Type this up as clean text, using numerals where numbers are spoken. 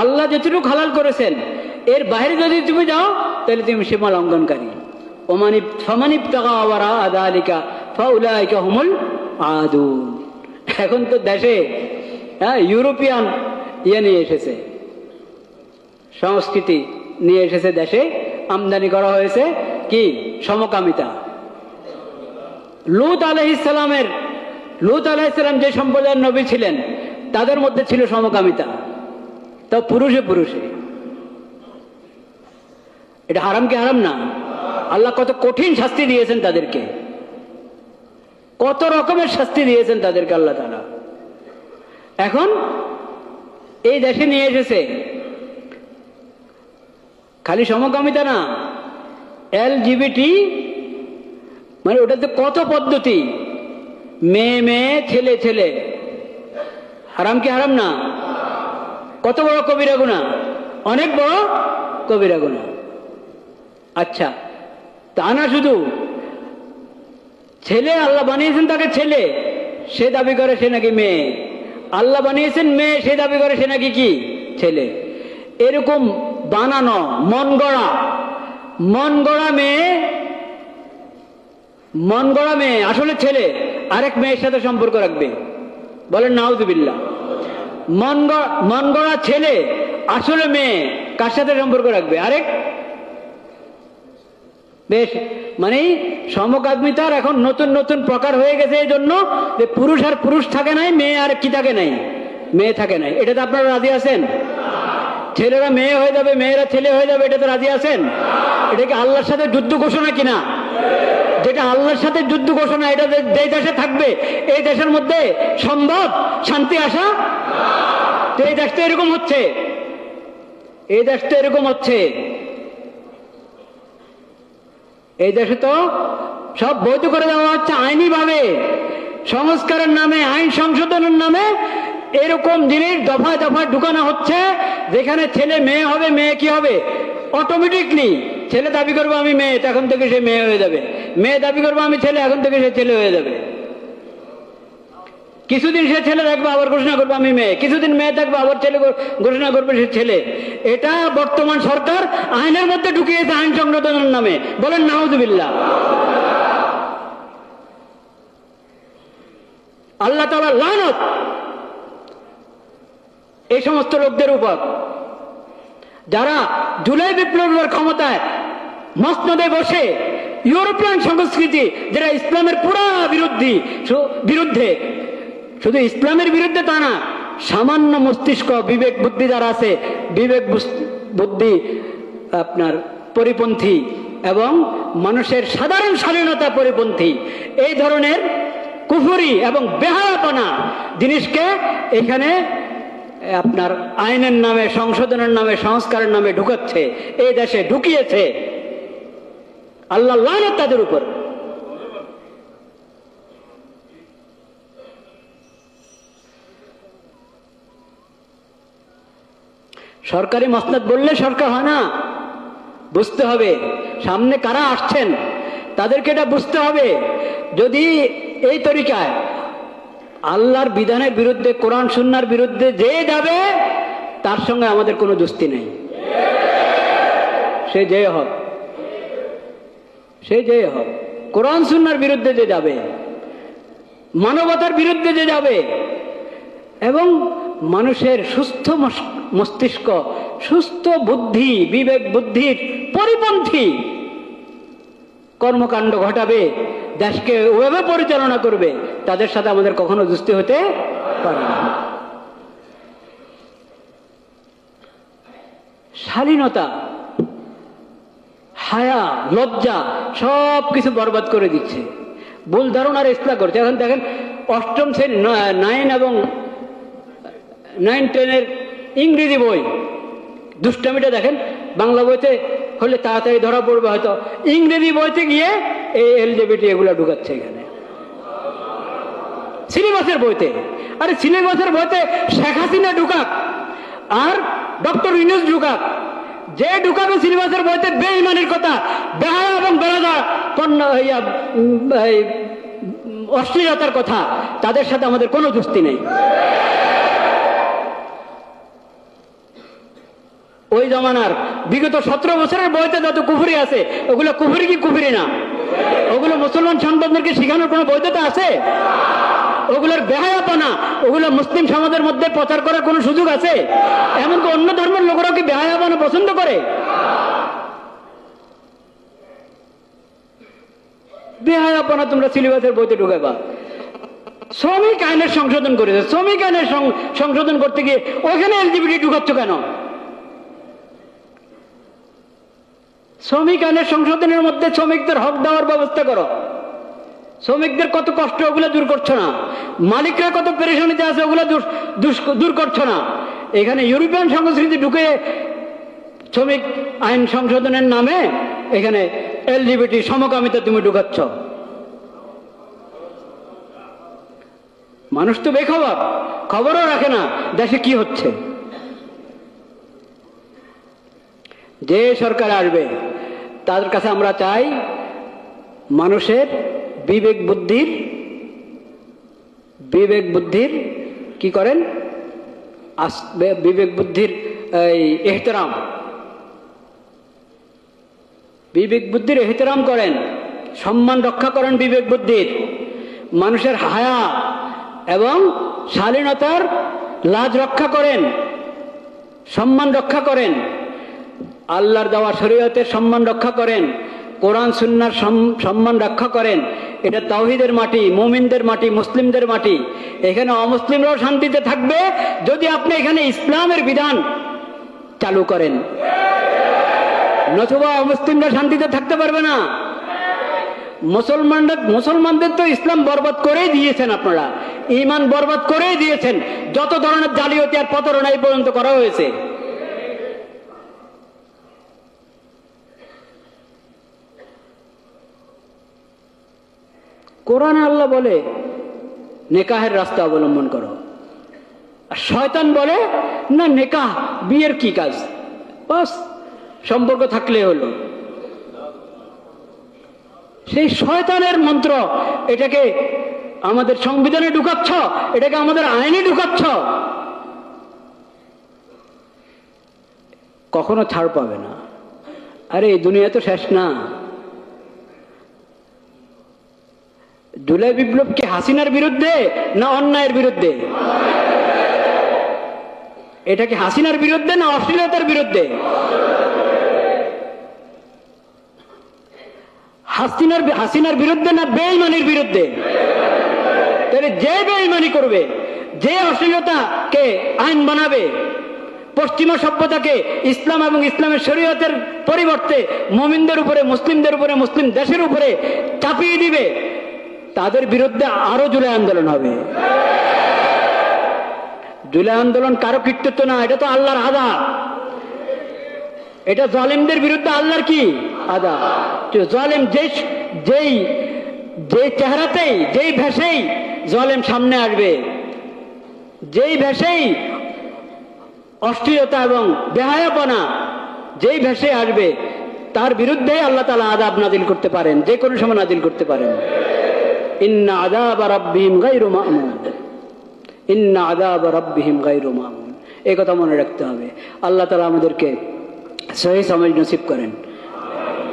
আল্লাহ যেটুকু হালাল করেছেন এর বাইরে যদি তুমি যাও তাহলে তুমি সীমা লঙ্ঘনকারী। এখন তো দেশে ইউরোপিয়ান নিয়ে এসেছে, সংস্কৃতি নিয়ে এসেছে, দেশে আমদানি করা হয়েছে কি সমকামিতা। লূত আলাইহিসসালাম যে সম্প্রদায়ের নবী ছিলেন তাদের মধ্যে ছিল সমকামিতা, তাও পুরুষে পুরুষে। এটা হারাম কি হারাম না? আল্লাহ কত কঠিন শাস্তি দিয়েছেন তাদেরকে, কত রকমের শাস্তি দিয়েছেন তাদেরকে আল্লাহ তাআলা। এখন এই দেশে নিয়ে এসেছে খালি সমকামিতা না, LGBT, মানে ওটাতে কত পদ্ধতি, মেয়ে মেয়ে ছেলে ছেলে। হারাম কি হারাম না? কত বড় কবিরা গুনাহ, অনেক বড় কবিরা গুনাহ। আচ্ছা, তা না শুধু ছেলে, আল্লাহ বানিয়েছেন তাকে ছেলে, সে দাবি করে সে নাকি মেয়ে। আল্লাহ বানিয়েছেন মেয়ে, সে দাবি করে সে নাকি কি ছেলে। এরকম বানানো মন গড়া মেয়ে আসলে ছেলে, আরেক মেয়ের সাথে সম্পর্ক রাখবে, বলেন নাউযুবিল্লাহ। মন গড়া ছেলে আসলে মেয়ে, কার সাথে সম্পর্ক রাখবে? আরেক। বেশ, মানে সমকামিতার এখন নতুন নতুন প্রকার হয়ে গেছে, এই জন্য যে পুরুষ আর পুরুষ থাকে নাই, মেয়ে আর কি থাকে নাই, মেয়ে থাকে নাই। এটাতে আপনারা রাজি আছেন? ছেলেরা মেয়ে হয়ে যাবে, মেয়েরা ছেলে হয়ে যাবে, এটাতে রাজি আছেন? এটা কি আল্লাহর সাথে যুদ্ধ ঘোষণা কিনা? যেটা আল্লাহর সাথে যুদ্ধ ঘোষণা, এটা যে দেশে থাকবে এই দেশের মধ্যে সম্ভব শান্তি আসা? তো এই দেশটা এরকম হচ্ছে, এই দেশটা এরকম হচ্ছে। এই দেশে তো সব বৈধ করে দেওয়া হচ্ছে আইনি ভাবে, সংস্কারের নামে, আইন সংশোধনের নামে এরকম জিনিস দফায় দফায় ঢুকানো হচ্ছে, যেখানে ছেলে মেয়ে হবে, মেয়ে কি হবে অটোমেটিকলি। ছেলে দাবি করবো আমি মেয়ে, এখন থেকে সে মেয়ে হয়ে যাবে, মেয়ে দাবি করবো আমি ছেলে, এখন থেকে সে ছেলে হয়ে যাবে। কিছুদিন সে ছেলে থাকবে, আবার ঘোষণা করবো আমি মেয়ে, কিছুদিন মেয়ে থাকবে, আবার ছেলে ঘোষণা করবে সে ছেলে। এটা বর্তমান সরকার আইনের মধ্যে ঢুকিয়েছে, আইন সংশোধনের নামে, বলেন নাউযুবিল্লাহ। আল্লাহ তাআলার লানত এই সমস্ত লোকদের উপর, যারা জুলাই বিপ্লবের ক্ষমতায় মসনদে বসে ইউরোপিয়ান সংস্কৃতি, যেটা ইসলামের পুরা বিরুদ্ধে, শুধু ইসলামের বিরুদ্ধে তা না, সামান্য মস্তিষ্ক বিবেক বুদ্ধি যারা আছে, বিবেক বুদ্ধি আপনার পরিপন্থী এবং মানুষের সাধারণ স্বাধীনতা পরিপন্থী, এই ধরনের কুফরি এবং বেহায়াপনা জিনিসকে এখানে আপনার আইনের নামে, সংশোধনের নামে, সংস্কারের নামে ঢুকাচ্ছে, এই দেশে ঢুকিয়েছে। আল্লাহ লানত তাদের উপর। সরকারি মসনদ বললে সরকার হয় না, বুঝতে হবে সামনে কারা আসছেন, তাদেরকে এটা বুঝতে হবে। যদি এই তরিকায় আল্লাহর বিধানের বিরুদ্ধে, কোরআন সুন্নাহর বিরুদ্ধে যে যাবে, তার সঙ্গে আমাদের কোনো দোস্তি নেই, সে যে হোক, সে যে হোক। কোরআন সুন্নাহর বিরুদ্ধে যে যাবে, মানবতার বিরুদ্ধে যে যাবে, এবং মানুষের সুস্থ মস্তিষ্ক, সুস্থ বুদ্ধি, বিবেক বুদ্ধির পরিপন্থী কর্মকাণ্ড ঘটাবে, দেশকে ওভাবে পরিচালনা করবে, তাদের সাথে আমাদের কখনো দোস্তি হতে পারে না। শালীনতা, হায়া, লজ্জা সব কিছু বরবাদ করে দিচ্ছে, ভুল ধারণার ইসলাম করছে। এখন দেখেন অষ্টম শ্রেণী 9 এবং 9-10 ইংরেজি বই, দুষ্টামিটা দেখেন। বাংলা বইতে হলে তাড়াতাড়ি ধরা পড়বে হয়তো, ইংরেজি বইতে গিয়ে এই LGBT এগুলা ঢুকাচ্ছে এখানে সিলেবাসের বইতে। আরে সিলেবাসের বইতে শেখ হাসিনা ঢুকাক আর ডক্টর ইউনূস ঢুকাক, যে ঢুকাবে সিলেবাসের বইতে বেঈমানের কথা, বেহায়া এবং বেরাদা অশ্লীলতার কথা, তাদের সাথে আমাদের কোনো দোস্তি নেই। ওই জমানার বিগত 17 বছরের বইতে যত কুফরি আছে ওগুলো কুফরি কি কুফরি না? ওগুলো মুসলমান সন্তানদেরকে শেখানোর কোনো বৈধতা আছে? ওগুলোর বেহায়াপনা ওগুলো মুসলিম সমাজের মধ্যে প্রচার করার কোনো সুযোগ আছে? এমনকি অন্য ধর্মের লোকেরাও কি বেহায়াপনা পছন্দ করে? বেহায়াপনা তোমরা সিলেবাসের বইতে ঢুকাবা। শ্রমিক আইনের সংশোধন করেছে, শ্রমিক আইনের সংশোধন করতে গিয়ে ওখানে এলজিবিটি ঢুকাচ্ছ কেন? শ্রমিক আইনের সংশোধনের মধ্যে শ্রমিকদের হক দেওয়ার ব্যবস্থা করো। শ্রমিকদের কত কষ্ট ওগুলো দূর করছো না, মালিকরা কত পেরেশানিতে আছে ওগুলো দূর করছো না। এখানে ইউরোপিয়ান সংস্কৃতি ঢুকে শ্রমিক আইন সংশোধনের নামে এখানে এলজিবিটি সমকামিতা তুমি ঢুকাচ্ছ। মানুষ তো বেখবর, খবরও রাখে না দেশে কি হচ্ছে। যে সরকার আসবে তাদের কাছে আমরা চাই মানুষের বিবেক বুদ্ধির কি করেন, বিবেক বুদ্ধির এহতেরাম, বিবেক বুদ্ধির এহতেরাম করেন, সম্মান রক্ষা করেন বিবেক বুদ্ধির, মানুষের হায়া এবং শালীনতার লাজ রক্ষা করেন, সম্মান রক্ষা করেন, আল্লাহর দেওয়া শরীয়তের সম্মান রক্ষা করেন, কোরআন সুন্নাহর সম্মান রক্ষা করেন। এটা তাওহীদের মাটি, মুমিনদের মাটি, মুসলিমদের মাটি। এখানে অমুসলিমরাও শান্তিতে থাকবে যদি আপনি এখানে ইসলামের বিধান চালু করেন, নতুবা অমুসলিমরা শান্তিতে থাকতে পারবে না। মুসলমানদের তো ইসলাম বরবাদ করেই দিয়েছেন, আপনারা ঈমান বরবাদ করেই দিয়েছেন। যত ধরনের জালিয়াতি আর প্রতারণা এই পর্যন্ত করা হয়েছে। কোরআনে আল্লাহ বলে নেকাহের রাস্তা অবলম্বন করো, আর শয়তান বলে না নেকাহ বিয়ের কি কাজ, বাস সম্পর্ক থাকলে হলো। সেই শয়তানের মন্ত্র এটাকে আমাদের সংবিধানে ঢুকাচ্ছ, এটাকে আমাদের আইনে ঢুকাচ্ছ, কখনো ছাড় পাবে না। আরে এই দুনিয়া তো শেষ না। জুলাই বিপ্লব কি হাসিনার বিরুদ্ধে না অন্যায়ের বিরুদ্ধে? এটা কি হাসিনার বিরুদ্ধে না অশ্লীলতার বিরুদ্ধে? হাসিনার বিরুদ্ধে না বেঈমানির বিরুদ্ধে? তাহলে যে বেঈমানি করবে, যে অশ্লীলতাকে আইন বানাবে, পশ্চিমা সভ্যতাকে ইসলাম এবং ইসলামের শরীয়তের পরিবর্তে মুমিনদের উপরে, মুসলিমদের উপরে, মুসলিম দেশের উপরে চাপিয়ে দিবে, তাদের বিরুদ্ধে আরো জুলাই আন্দোলন হবে। জুলাই আন্দোলন কারো কৃতিত্ব না, এটা তো আল্লাহর আদা। এটা জালেমদের বিরুদ্ধে আল্লাহর কি আদা। জালেম যেই চেহারাতেই, যেই ভেষেই জালেম সামনে আসবে, যেই ভেষেই অশ্লীলতা এবং বেহায়াপনা যেই ভেষে আসবে, তার বিরুদ্ধে আল্লাহ তাআলা আযাব নাযিল করতে পারেন, যে কোনো সময় নাযিল করতে পারেন। ইন্না আযাব রাব্বিহিম গায়রু মা'মুন, ইন্না আযাব রাব্বিহিম গায়রু মা'মুন। এই কথা মনে রাখতে হবে। আল্লাহ তাআলা আমাদেরকে সহি সমঝ নসিব করেন।